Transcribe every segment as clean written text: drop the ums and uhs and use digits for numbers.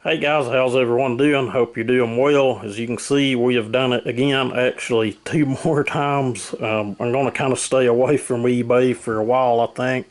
Hey guys, how's everyone doing? Hope you're doing well. As you can see, we have done it again, actually two more times. I'm going to kind of stay away from eBay for a while, I think,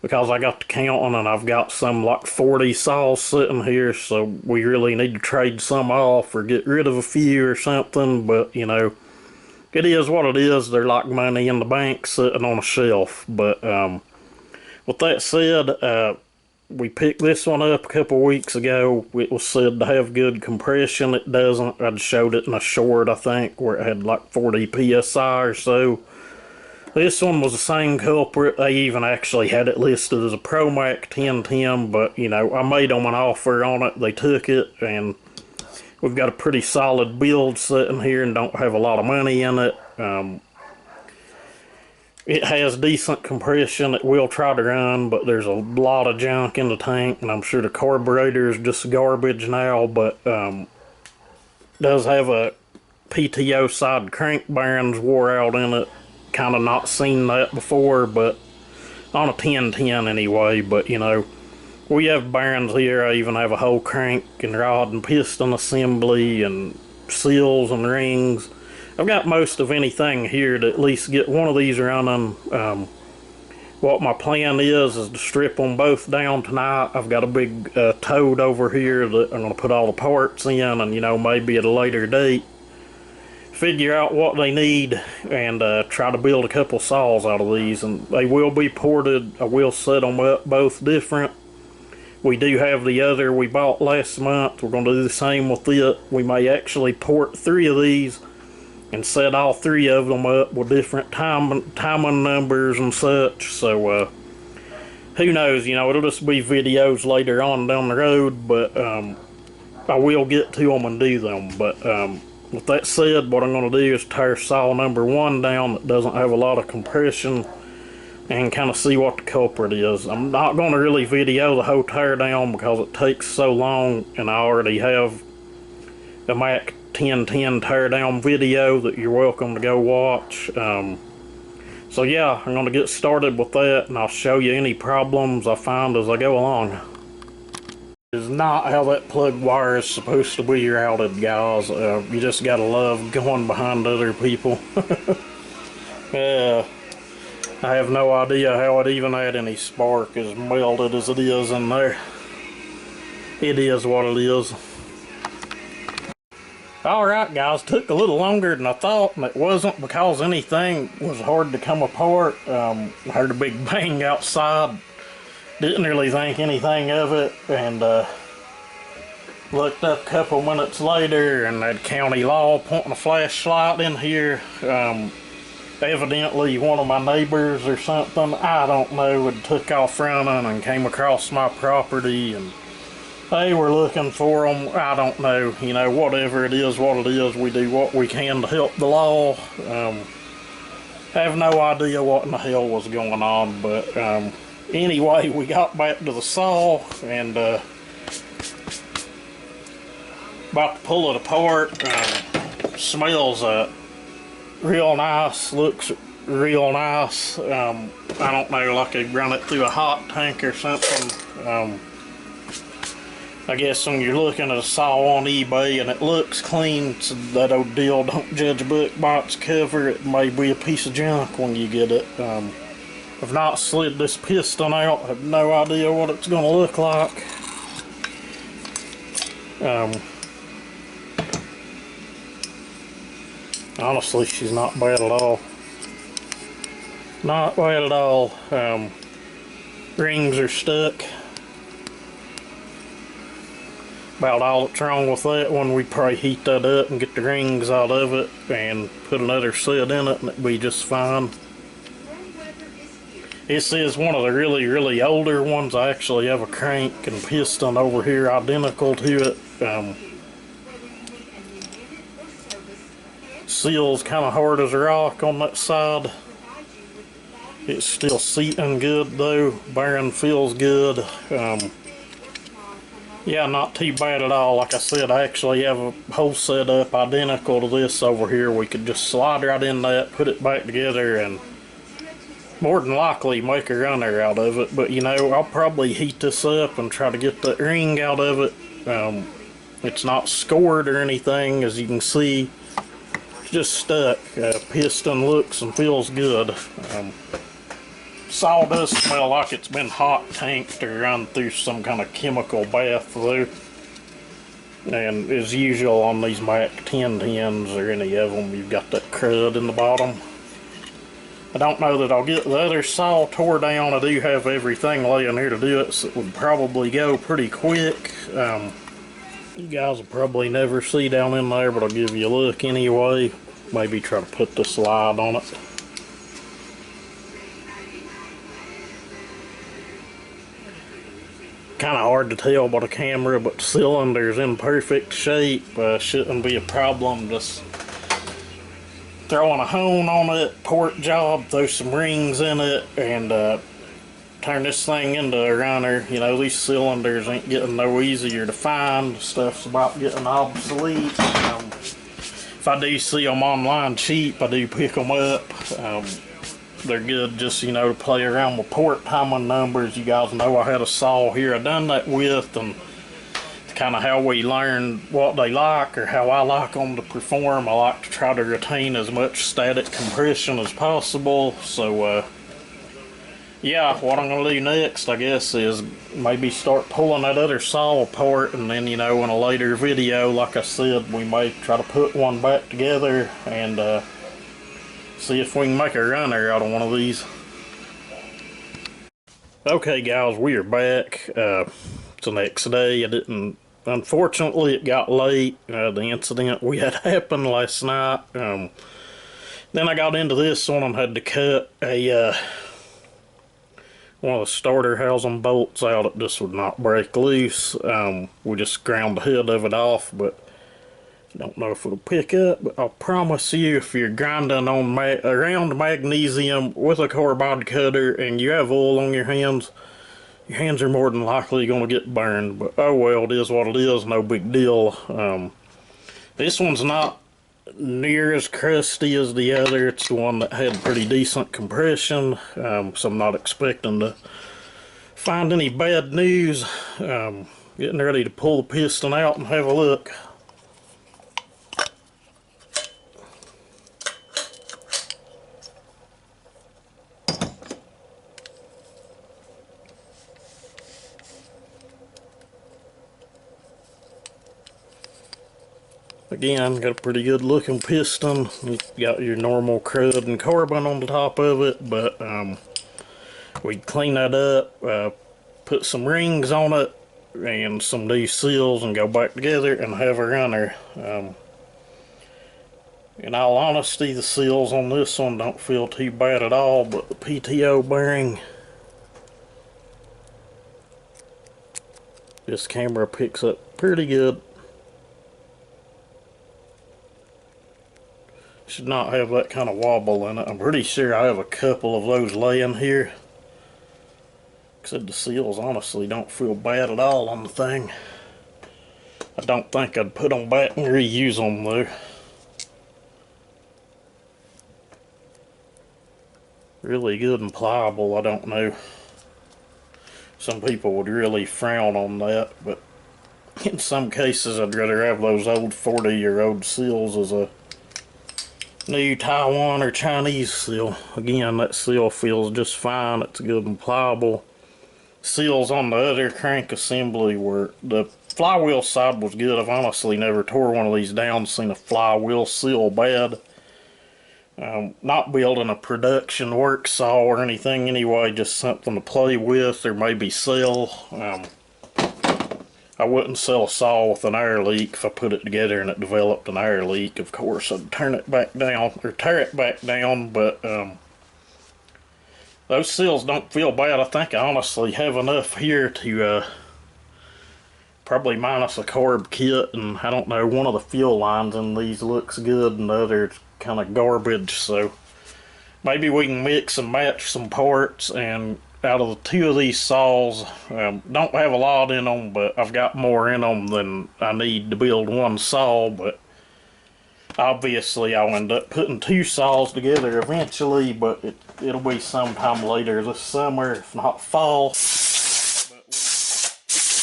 because I got to counting and I've got some like 40 saws sitting here, so we really need to trade some off or get rid of a few or something. But it is what it is. They're like money in the bank sitting on a shelf. But with that said, we picked this one up a couple weeks ago. It was said to have good compression. It doesn't. I showed it in a short, I think, where it had like 40 psi or so. This one was the same culprit. They even actually had it listed as a ProMac 1010, but I made them an offer on it. They took it, and we've got a pretty solid build sitting here and don't have a lot of money in it. It has decent compression. It will try to run, but there's a lot of junk in the tank, and I'm sure the carburetor is just garbage now, but does have a PTO side crank bearings wore out in it. Kind of not seen that before, but on a 1010 anyway. But we have bearings here. I even have a whole crank and rod and piston assembly and seals and rings. I've got most of anything here to at least get one of these running. What my plan is to strip them both down tonight. I've got a big toad over here that I'm going to put all the parts in, and maybe at a later date figure out what they need and try to build a couple saws out of these. And they will be ported. I will set them up both different. We do have the other we bought last month. We're going to do the same with it. We may actually port 3 of these and set all 3 of them up with different timing numbers and such. So who knows, it'll just be videos later on down the road, but I will get to them and do them. But with that said, what I'm going to do is tear saw number 1 down that doesn't have a lot of compression and kind of see what the culprit is. I'm not going to really video the whole tear down because it takes so long, and I already have the Mac 1010 teardown video that you're welcome to go watch. So yeah, I'm going to get started with that, and I'll show you any problems I find as I go along. This is not how that plug wire is supposed to be routed, guys. You just gotta love going behind other people. Yeah, I have no idea how it even had any spark as melted as it is in there. It is what it is. Alright guys, took a little longer than I thought, and it wasn't because anything was hard to come apart. I heard a big bang outside, didn't really think anything of it, and looked up a couple minutes later and had county law pointing a flashlight in here. Evidently one of my neighbors or something, I don't know, had took off running and came across my property, and they were looking for them. I don't know, whatever it is, what it is, we do what we can to help the law. I have no idea what in the hell was going on, but anyway, we got back to the saw and about to pull it apart. Smells real nice, looks real nice. I don't know, like they run it through a hot tank or something. I guess when you're looking at a saw on eBay and it looks clean, so that old deal, don't judge a book by its cover, it may be a piece of junk when you get it. I've not slid this piston out, I have no idea what it's going to look like. Honestly, she's not bad at all. Not bad at all. Rings are stuck. About all that's wrong with that one. We probably heat that up and get the rings out of it and put another set in it and it'll be just fine. This is one of the really older ones. I actually have a crank and piston over here identical to it. Seal's kind of hard as a rock on that side. It's still seating good though. Bearing feels good. Yeah, not too bad at all. Like I said, I actually have a whole setup identical to this over here. We could just slide right in that, put it back together, and more than likely make a runner out of it. But I'll probably heat this up and try to get the ring out of it. It's not scored or anything, as you can see. It's just stuck. Piston looks and feels good. Saw does smell like it's been hot tanked or run through some kind of chemical bath though. And as usual on these Mac 1010s or any of them, you've got that crud in the bottom. I don't know that I'll get the other saw tore down. I do have everything laying here to do it, so it would probably go pretty quick. You guys will probably never see down in there, but I'll give you a look anyway. Maybe try to put the slide on it. Kind of hard to tell by the camera, but the cylinder's in perfect shape. Shouldn't be a problem. Just throwing a hone on it, port job, throw some rings in it, and turn this thing into a runner. You know, these cylinders ain't getting no easier to find. Stuff's about getting obsolete. If I do see them online cheap, I do pick them up. They're good just, you know, to play around with port timing numbers. You guys know I had a saw here I done that with, and it's kind of how we learn what they like, or how I like them to perform. I like to try to retain as much static compression as possible. So yeah, what I'm gonna do next, I guess, is maybe start pulling that other saw apart, and then, you know, in a later video, like I said, we may try to put one back together and see if we can make a runner out of one of these. Okay guys, we are back. It's the next day. Unfortunately it got late. The incident we had happened last night. Then I got into this one and had to cut one of the starter housing bolts out. It just would not break loose. We just ground the head of it off, but don't know if it'll pick up. But I'll promise you, if you're grinding on around magnesium with a carbide cutter and you have oil on your hands are more than likely going to get burned. But oh well, it is what it is, no big deal. This one's not near as crusty as the other. It's the one that had pretty decent compression, so I'm not expecting to find any bad news. Getting ready to pull the piston out and have a look. Again, got a pretty good looking piston. You got your normal crud and carbon on the top of it, but we clean that up, put some rings on it and some of these seals, and go back together and have a runner. In all honesty, the seals on this one don't feel too bad at all, but the PTO bearing, this camera picks up pretty good. Should not have that kind of wobble in it. I'm pretty sure I have a couple of those laying here. Except the seals honestly don't feel bad at all on the thing. I don't think I'd put them back and reuse them though. Really good and pliable. I don't know. Some people would really frown on that, but in some cases I'd rather have those old 40-year-old seals as a new Taiwan or Chinese seal. Again, that seal feels just fine. It's good and pliable. Seals on the other crank assembly were, the flywheel side was good. I've honestly never tore one of these down, seen a flywheel seal bad. Not building a production work saw or anything anyway, just something to play with or maybe sell. I wouldn't sell a saw with an air leak. If I put it together and it developed an air leak, of course I'd turn it back down or tear it back down, but those seals don't feel bad. I think I honestly have enough here to probably minus a carb kit, and I don't know, one of the fuel lines in these looks good and the other's kind of garbage, so maybe we can mix and match some parts. And out of the two of these saws, don't have a lot in them, but I've got more in them than I need to build one saw. But obviously I'll end up putting two saws together eventually, but it'll be sometime later this summer, if not fall. But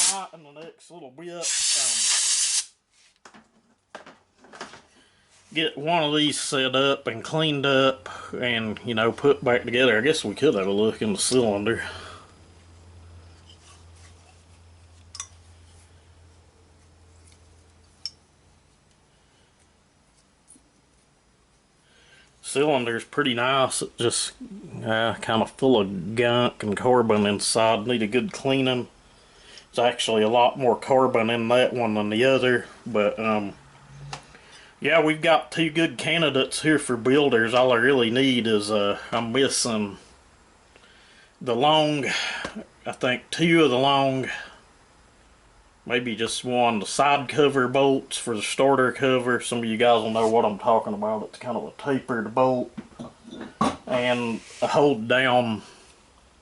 we might in the next little bit. Get one of these set up and cleaned up and, you know, put back together. I guess we could have a look in the cylinder. Cylinder's pretty nice. It just kind of full of gunk and carbon inside. Need a good cleaning. It's actually a lot more carbon in that one than the other, but yeah, we've got two good candidates here for builders. All I really need is I'm missing the long, I think two of the long, maybe just one, the side cover bolts for the starter cover. Some of you guys will know what I'm talking about. It's kind of a tapered bolt, and a hold down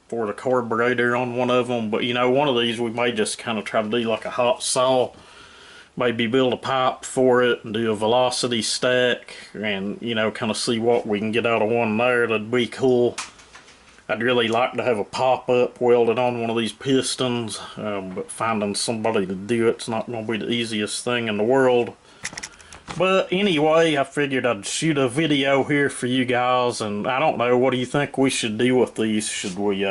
for the carburetor on one of them. But you know, one of these we may just kind of try to do like a hot saw, maybe build a pipe for it and do a velocity stack, and you know, kind of see what we can get out of one there. That'd be cool. I'd really like to have a pop-up welded on one of these pistons, but finding somebody to do it's not going to be the easiest thing in the world. But anyway, I figured I'd shoot a video here for you guys, and I don't know, what do you think we should do with these? Should we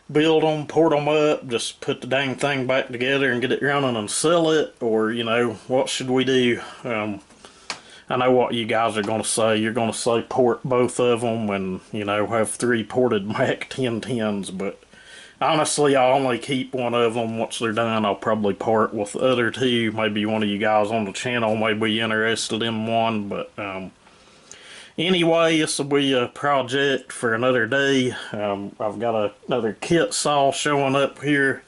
build them, port them up, just put the dang thing back together and get it running and sell it? Or, you know, what should we do? I know what you guys are going to say. You're going to say port both of them and, you know, have 3 ported Mac 1010s, but honestly, I'll only keep one of them. Once they're done, I'll probably part with the other 2. Maybe one of you guys on the channel may be interested in one, but anyway, this will be a project for another day. I've got another kit saw showing up here,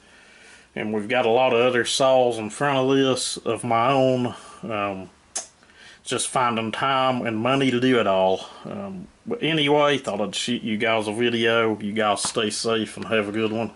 and we've got a lot of other saws in front of this of my own. Just finding time and money to do it all. But anyway, thought I'd shoot you guys a video. You guys stay safe and have a good one.